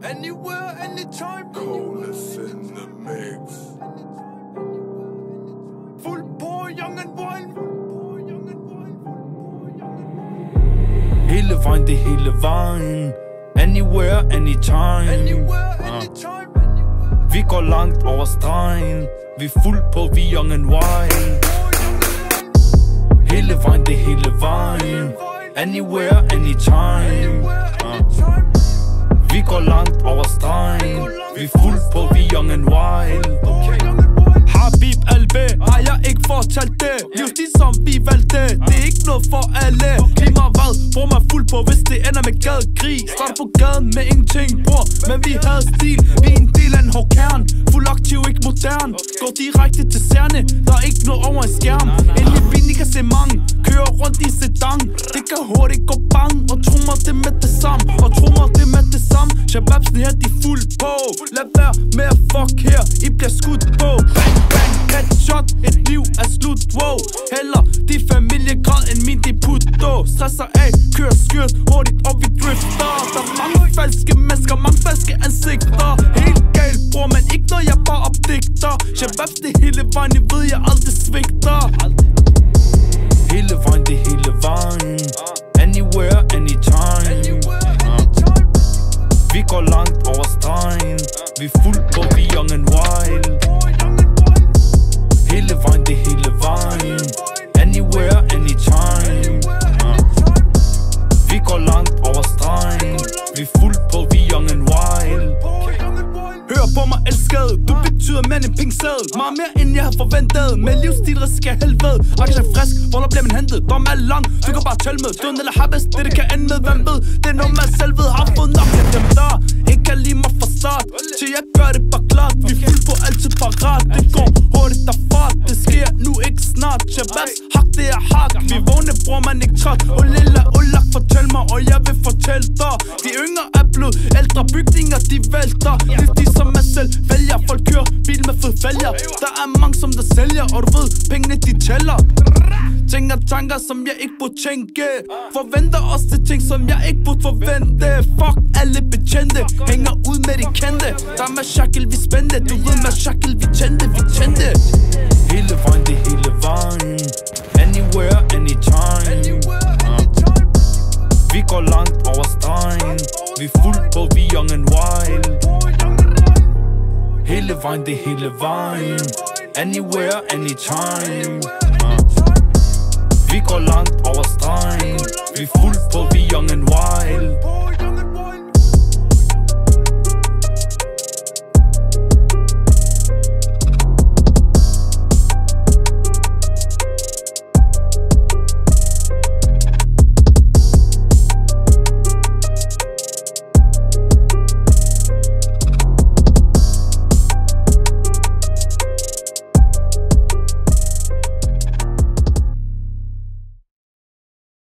Anywhere, anytime. Coldest in the mix. Fuld på, young and wild. Hele vejen, det hele vejen. Anywhere, anytime. Anywhere, anytime. Vi går langt over stregen. Vi er fuld på, vi young and wild. Hele vejen, det hele vejen. Anywhere, anytime. Vi går langt over stregen. Vi er fuld på, vi young and wild. Habib Albe, har jeg ikke fortalt det? Livsstil som vi valgte, det er ikke noget for alle. Lige meget hvad, bror mig fuld på, hvis det ender med gadekrig. Starter på gaden med ingenting, bror, men vi havde stil. Vi er en del af en hård kern, fuld aktiv, ikke modern. Går direkte til særne, der er ikke noget over en skærm. Endelig bil, I kan se mange, kører rundt i sedan. Det kan hurtigt gå bang, og tro mig det med det samme. Og tro mig det med det samme. Shababsene her, de er fuld på. Lad være med at fuck her, I bliver skudt på. Bang, bang, headshot, et liv er slut, wow. Heller de familiegrad end min, de putter. Stresser af, kører skyrt hurtigt, og vi drifter. Der er mange falske mennesker, mange falske ansigter. Helt galt, bror, men ikke når jeg bare opdigter. Shababs, det hele vejen, I ved, jeg aldrig svigter. Hele vejen, det hele vejen. Anywhere, anytime. Vi går langt over stregen. Vi er fuld på, vi young and wild. Hele vejen, det hele vejen. Anywhere, anytime. Vi går langt over stregen. Vi er fuld på, vi young and wild. Hør på mig, elskede. Du betyder mere end pingsæde. Meget mere end jeg havde forventet. Med livsstil risikerer helvede. Akkurat er frisk, hvornår bliver man hentet? Dom er lang, du kan bare tælle med. Døden eller habes, det kan ende med, hvem ved? Det er noget man selv ved, har fået nok af dem der ikke kan lide mig fra start. Til jeg gør det bare klart. Vi er fuld på, altid parat. Det går hurtigt derfra, det sker nu ikke snart. Shababs, hak det er hak. Vi vågne, bror man ikke træt. Og lilla Ulak, fortæl mig, og jeg vil fortælle dig. De yngre er blevet ældre, bygninger de vælter. De som er selv vælger, folk kører bil med fed fælger. Der er mange som der sælger, og du ved, pengene de tæller. Tænker tanker som jeg ikke burde tænke. Forventer også til ting som jeg ikke burde forvente. Fuck alle betjente, hænger ud med de kendte. Der er mashakkel vi spændte, du ved mashakkel vi tændte. Hele vejen, det hele vejen. Anywhere, anytime. Vi går langt over stregen. Vi er fuld på, vi young and wild. Hele vejen, det hele vejen. Anywhere, anytime. Vi går langt over stregen. Vi er fuld på, vi young and wild.